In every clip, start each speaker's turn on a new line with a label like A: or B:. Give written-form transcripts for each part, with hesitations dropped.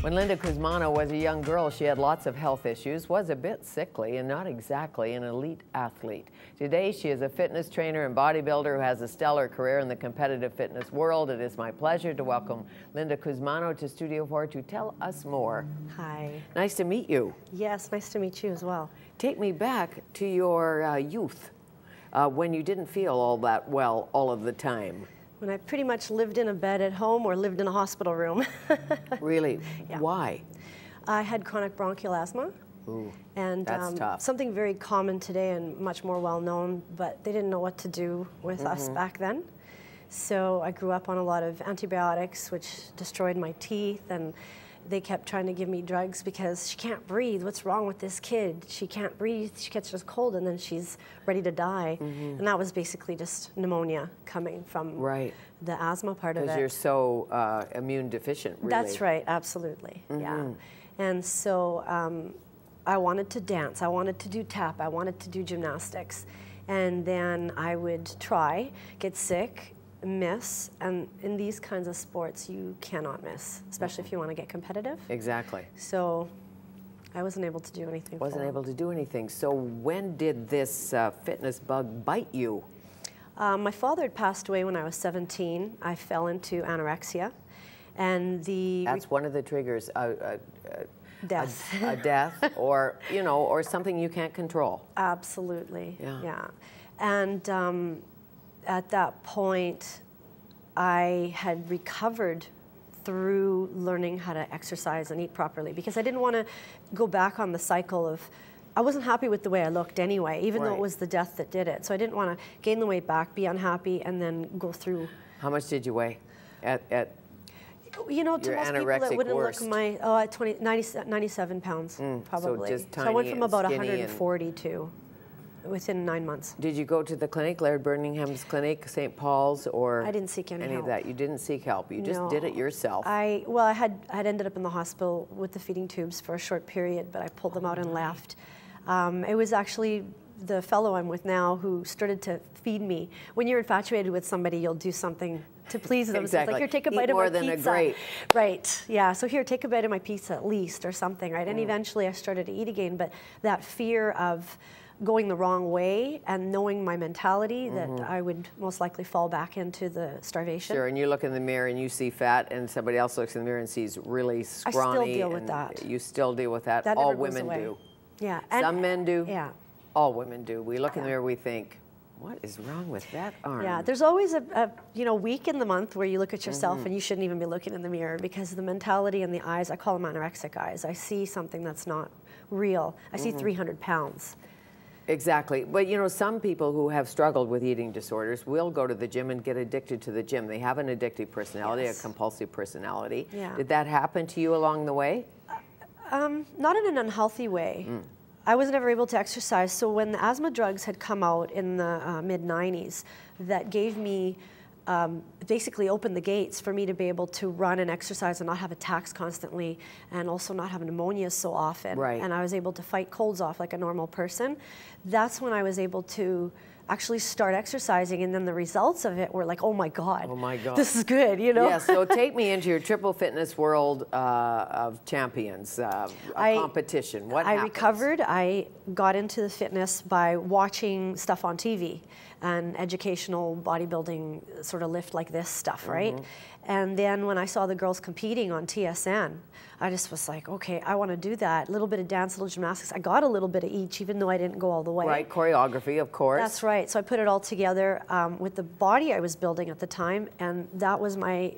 A: When Linda Cusmano was a young girl, she had lots of health issues, was a bit sickly, and not exactly an elite athlete. Today, she is a fitness trainer and bodybuilder who has a stellar career in the competitive fitness world. It is my pleasure to welcome Linda Cusmano to Studio 4 to tell us more.
B: Hi.
A: Nice to meet you.
B: Yes, nice to meet you as well.
A: Take me back to your youth, when you didn't feel all that well all of the time.
B: When I pretty much lived in a bed at home or lived in a hospital room.
A: Really?
B: Yeah.
A: Why?
B: I had chronic bronchial asthma.
A: Ooh,
B: and
A: that's tough.
B: Something very common today and much more well known, but they didn't know what to do with us back then. So I grew up on a lot of antibiotics, which destroyed my teeth, and they kept trying to give me drugs because she can't breathe. What's wrong with this kid? She can't breathe. She catches a cold and then she's ready to die. And that was basically just pneumonia coming from the asthma part of it.
A: Because you're so immune deficient, really.
B: That's right, absolutely, yeah. And so I wanted to dance. I wanted to do tap. I wanted to do gymnastics. And then I would try, get sick, miss, and in these kinds of sports you cannot miss, especially if you want to get competitive. Exactly. So I wasn't able to do anything.
A: Wasn't able to do anything. So when did this fitness bug bite you?
B: My father had passed away when I was 17. I fell into anorexia, and
A: that's one of the triggers.
B: Death.
A: A death, or or something you can't control.
B: Absolutely.
A: Yeah.
B: Yeah. And at that point, I had recovered through learning how to exercise and eat properly, because I didn't want to go back on the cycle of, I wasn't happy with the way I looked anyway, even though it was the death that did it. So I didn't want to gain the weight back, be unhappy, and then go through.
A: How much did you weigh at
B: to most people that wouldn't look my, at 97 pounds, probably.
A: So just tiny.
B: So I went from about
A: and
B: 140 to within 9 months.
A: Did you go to the clinic, Laird Birmingham's clinic, St. Paul's, or
B: I didn't seek any help.
A: of that? You didn't seek help. You just did it yourself.
B: I had ended up in the hospital with the feeding tubes for a short period, but I pulled them out and left. It was actually the fellow I'm with now who started to feed me. When you're infatuated with somebody, you'll do something to please them.
A: Exactly.
B: So it's like, here, take a bite of my
A: more than
B: pizza.
A: A grape.
B: Right, yeah, so here, take a bite of my pizza at least, or something, right? And eventually I started to eat again, but that fear of going the wrong way and knowing my mentality that I would most likely fall back into the starvation.
A: Sure, and you look in the mirror and you see fat, and somebody else looks in the mirror and sees really scrawny.
B: I still deal with that.
A: You still deal with that.
B: That
A: All
B: never goes
A: women
B: away.
A: do.
B: Yeah.
A: Some men do.
B: Yeah.
A: All women do. We look in the mirror, we think, what is wrong with that arm?
B: Yeah, there's always a week in the month where you look at yourself and you shouldn't even be looking in the mirror, because the mentality and the eyes, I call them anorexic eyes. I see something that's not real. I see 300 pounds.
A: Exactly. But some people who have struggled with eating disorders will go to the gym and get addicted to the gym. They have an addictive personality, a compulsive personality.
B: Yeah.
A: Did that happen to you along the way?
B: Not in an unhealthy way. I was never able to exercise, so when the asthma drugs had come out in the mid-90s, that gave me, basically opened the gates for me to be able to run and exercise and not have attacks constantly, and also not have pneumonia so often.
A: Right.
B: And I was able to fight colds off like a normal person. That's when I was able to actually start exercising, and then the results of it were like, oh my God, this is good,
A: Yeah, so take me into your triple fitness world of champions, competition. What happened?
B: I recovered. I got into the fitness by watching stuff on TV and educational bodybuilding sort of lift like this stuff, right? And then when I saw the girls competing on TSN, I just was like, okay, I want to do that. A little bit of dance, a little gymnastics. I got a little bit of each, even though I didn't go all the way.
A: Right, choreography, of course.
B: That's right. So I put it all together with the body I was building at the time, and that was my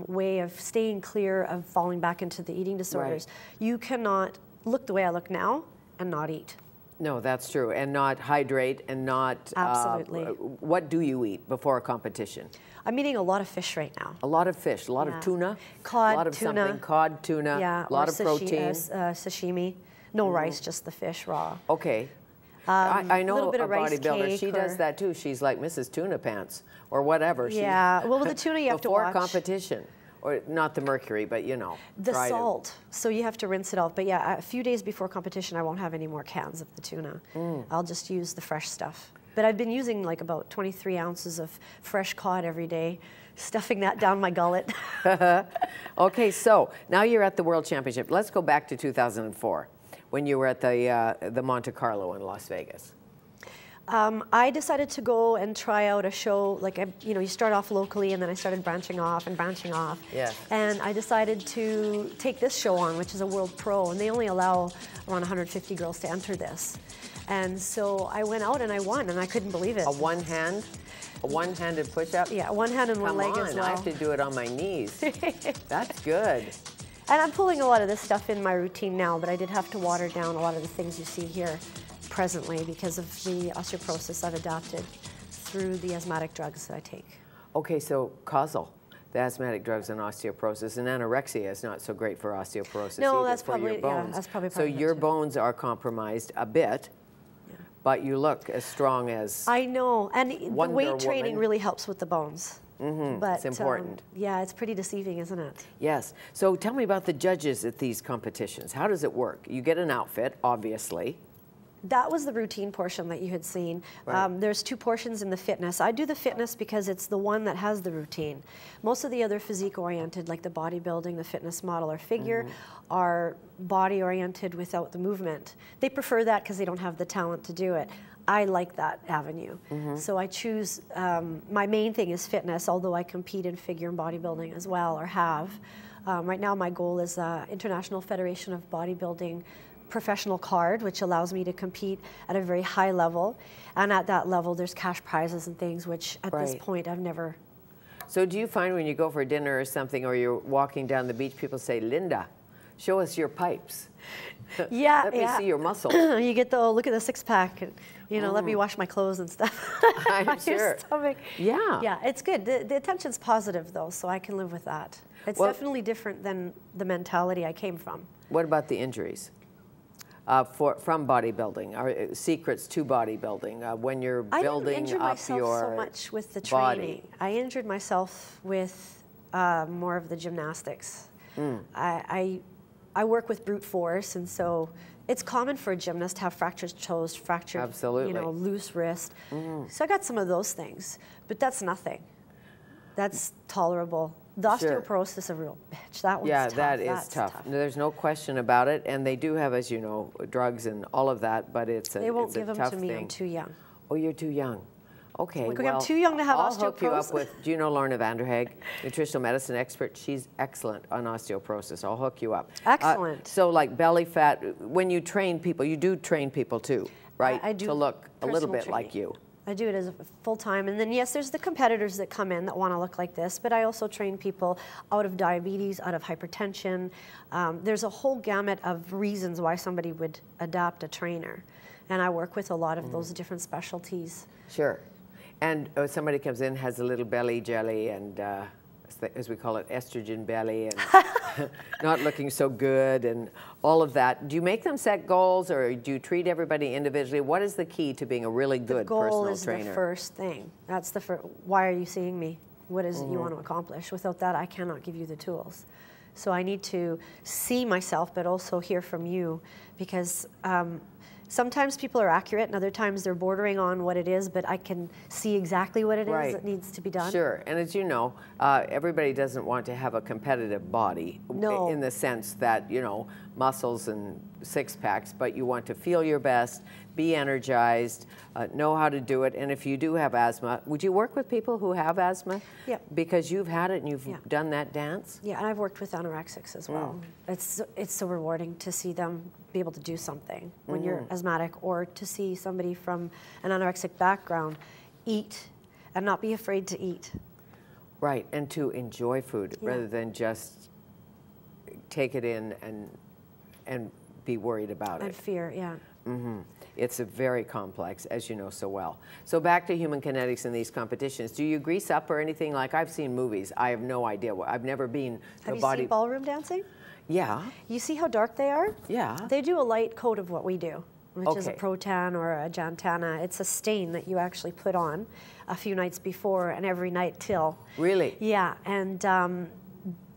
B: way of staying clear of falling back into the eating disorders. Right. You cannot look the way I look now and not eat.
A: No, that's true, and not hydrate, and not...
B: Absolutely.
A: What do you eat before a competition?
B: I'm eating a lot of fish right now.
A: A lot of fish, a lot of tuna?
B: Cod,
A: a lot of
B: tuna.
A: Something, cod, tuna, a lot of protein.
B: Sashimi. No rice, just the fish raw.
A: Okay. I know a
B: bodybuilder,
A: she does that too. She's like Mrs. Tuna Pants, or whatever.
B: Yeah, well, with the tuna you have to watch.
A: Before competition. Or not the mercury, but
B: the salt. So you have to rinse it off. But yeah, a few days before competition, I won't have any more cans of the tuna. I'll just use the fresh stuff. But I've been using like about 23 ounces of fresh cod every day, stuffing that down my gullet.
A: Okay, so now you're at the World Championship. Let's go back to 2004 when you were at the Monte Carlo in Las Vegas.
B: I decided to go and try out a show, like, you start off locally, and then I started branching off.
A: Yes.
B: And I decided to take this show on, which is a World Pro, and they only allow around 150 girls to enter this. And so I went out and I won, and I couldn't believe it.
A: A one-handed push-up?
B: Yeah, one hand and one leg as well.
A: I have to do it on my knees. That's good.
B: And I'm pulling a lot of this stuff in my routine now, but I did have to water down a lot of the things you see here presently because of the osteoporosis I've adapted through the asthmatic drugs that I take.
A: Okay, so causal, the asthmatic drugs and osteoporosis, and anorexia is not so great for osteoporosis
B: no,
A: either
B: that's
A: for
B: probably,
A: your bones.
B: Yeah, that's probably
A: so your bones are compromised a bit, but you look as strong as
B: I know, and the weight training
A: Woman.
B: really helps with the bones. But
A: it's important.
B: Yeah, it's pretty deceiving, isn't it?
A: Yes. So tell me about the judges at these competitions. How does it work? You get an outfit, obviously.
B: That was the routine portion that you had seen.
A: Right.
B: There's two portions in the fitness. I do the fitness because it's the one that has the routine. Most of the other physique-oriented, like the bodybuilding, the fitness model, or figure, are body-oriented without the movement. They prefer that because they don't have the talent to do it. I like that avenue. So I choose, my main thing is fitness, although I compete in figure and bodybuilding as well, or have. Right now my goal is International Federation of Bodybuilding professional card, which allows me to compete at a very high level. And at that level, there's cash prizes and things, which at this point I've never.
A: So do you find when you go for dinner or something, or you're walking down the beach, people say, Linda, show us your pipes.
B: Yeah,
A: Let me see your muscles.
B: You get the, look at the six pack, and, let me wash my clothes and stuff.
A: I'm sure.
B: Your stomach.
A: Yeah.
B: Yeah, it's good. The attention's positive, though, so I can live with that. It's definitely different than the mentality I came from.
A: What about the injuries? From bodybuilding, or secrets to bodybuilding, when you're building up your
B: I didn't injure myself so much with the training. I injured myself with more of the gymnastics. I work with brute force, and so it's common for a gymnast to have fractured toes, fractured, loose wrist. So I got some of those things, but that's nothing. That's tolerable. The osteoporosis is a real bitch. That one's tough.
A: Yeah, that is tough. There's no question about it. And they do have, as you know, drugs and all of that, but it's a tough thing.
B: They won't give them to me. I'm too young.
A: Oh, you're too young. Okay,
B: well, I'm too young to have osteoporosis.
A: I'll hook you up with, do you know Lorna Vanderhaeg, nutritional medicine expert? She's excellent on osteoporosis. I'll hook you up.
B: Excellent.
A: So like belly fat, when you train people, you do train people too, right?
B: I do.
A: To look a little bit
B: training.
A: like you.
B: I do it as a full-time, and then yes, there's the competitors that come in that want to look like this, but I also train people out of diabetes, out of hypertension. There's a whole gamut of reasons why somebody would adopt a trainer, and I work with a lot of those different specialties.
A: Sure. And somebody comes in, has a little belly jelly, and as we call it, estrogen belly, and not looking so good, and all of that. Do you make them set goals, or do you treat everybody individually? What is the key to being a really good personal trainer?
B: The goal is the first thing. That's the first. Why are you seeing me? What is it you want to accomplish? Without that, I cannot give you the tools. So I need to see myself, but also hear from you, because sometimes people are accurate, and other times they're bordering on what it is, but I can see exactly what it is that needs to be done.
A: Sure, and as you know, everybody doesn't want to have a competitive body in the sense that, muscles and six-packs, but you want to feel your best, be energized, know how to do it, and if you do have asthma, would you work with people who have asthma?
B: Yeah.
A: Because you've had it and you've done that dance?
B: Yeah, and I've worked with anorexics as well. It's so rewarding to see them be able to do something when you're asthmatic, or to see somebody from an anorexic background eat and not be afraid to eat. Right,
A: and to enjoy food rather than just take it in and be worried about it.
B: And fear, yeah.
A: It's a very complex, as you know so well. So back to human kinetics in these competitions. Do you grease up or anything? Like, I've seen movies. I have no idea. I've never been
B: Have you seen ballroom dancing?
A: Yeah.
B: You see how dark they are?
A: Yeah.
B: They do a light coat of what we do, which is a Protan or a Jantana. It's a stain that you actually put on a few nights before and every night till.
A: Really?
B: Yeah, and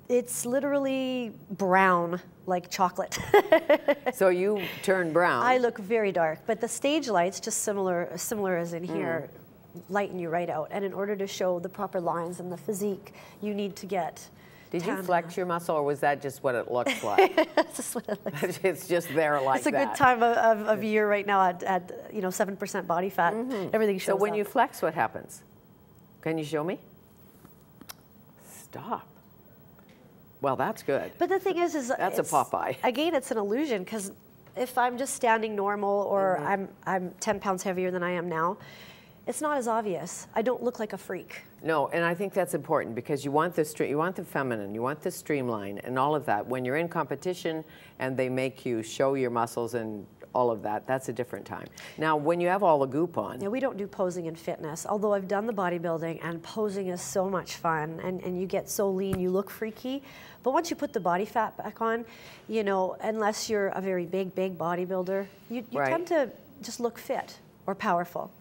B: it's literally brown, like chocolate.
A: So you turn brown.
B: I look very dark, but the stage lights, just similar as in here, lighten you right out. And in order to show the proper lines and the physique, you need to get
A: Did you flex your muscle, or was that just what it looks like?
B: That's just what it looks like.
A: It's just there like that.
B: It's a good time of year right now at 7% body fat. Everything shows
A: So when
B: up.
A: you flex, what happens? Can you show me? Stop. Well, that's good.
B: But the thing is
A: that's a Popeye.
B: Again, it's an illusion, because if I'm just standing normal, or I'm 10 pounds heavier than I am now, it's not as obvious. I don't look like a freak.
A: No, and I think that's important, because you want the feminine, you want the streamline and all of that. When you're in competition and they make you show your muscles and all of that, that's a different time. Now, when you have all the goop on.
B: Yeah, we don't do posing in fitness, although I've done the bodybuilding, and posing is so much fun, and you get so lean, you look freaky. But once you put the body fat back on, unless you're a very big bodybuilder, you tend to just look fit or powerful.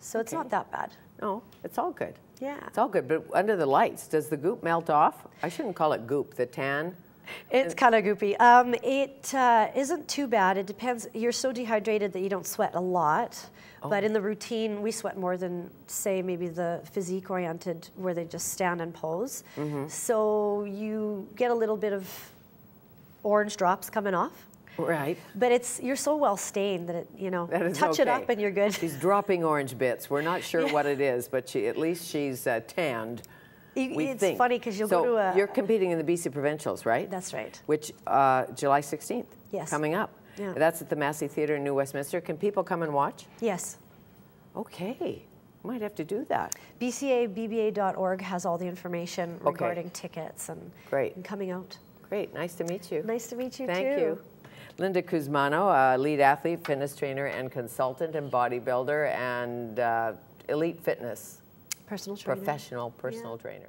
B: So it's not that bad.
A: No, it's all good.
B: Yeah.
A: It's all good, but under the lights, does the goop melt off? I shouldn't call it goop, the tan.
B: It's kind of goopy. It isn't too bad. It depends. You're so dehydrated that you don't sweat a lot. But in the routine, we sweat more than, say, maybe the physique-oriented, where they just stand and pose. So you get a little bit of orange drops coming off.
A: Right.
B: But you're so well stained that touch it up and you're good.
A: She's dropping orange bits. We're not sure what it is, but at least she's tanned.
B: It's funny, because you'll go to a...
A: You're competing in the BC Provincials, right?
B: That's right.
A: Which, July 16th.
B: Yes.
A: Coming up.
B: Yeah.
A: That's at the Massey Theatre in New Westminster. Can people come and watch?
B: Yes.
A: Okay. Might have to do that.
B: BCABBA.org has all the information regarding tickets and coming out.
A: Great. Nice to meet you.
B: Nice to meet you,
A: Thank you. Linda Cusmano, lead athlete, fitness trainer, and consultant, and bodybuilder, and elite fitness.
B: Personal trainer.
A: Professional personal trainer.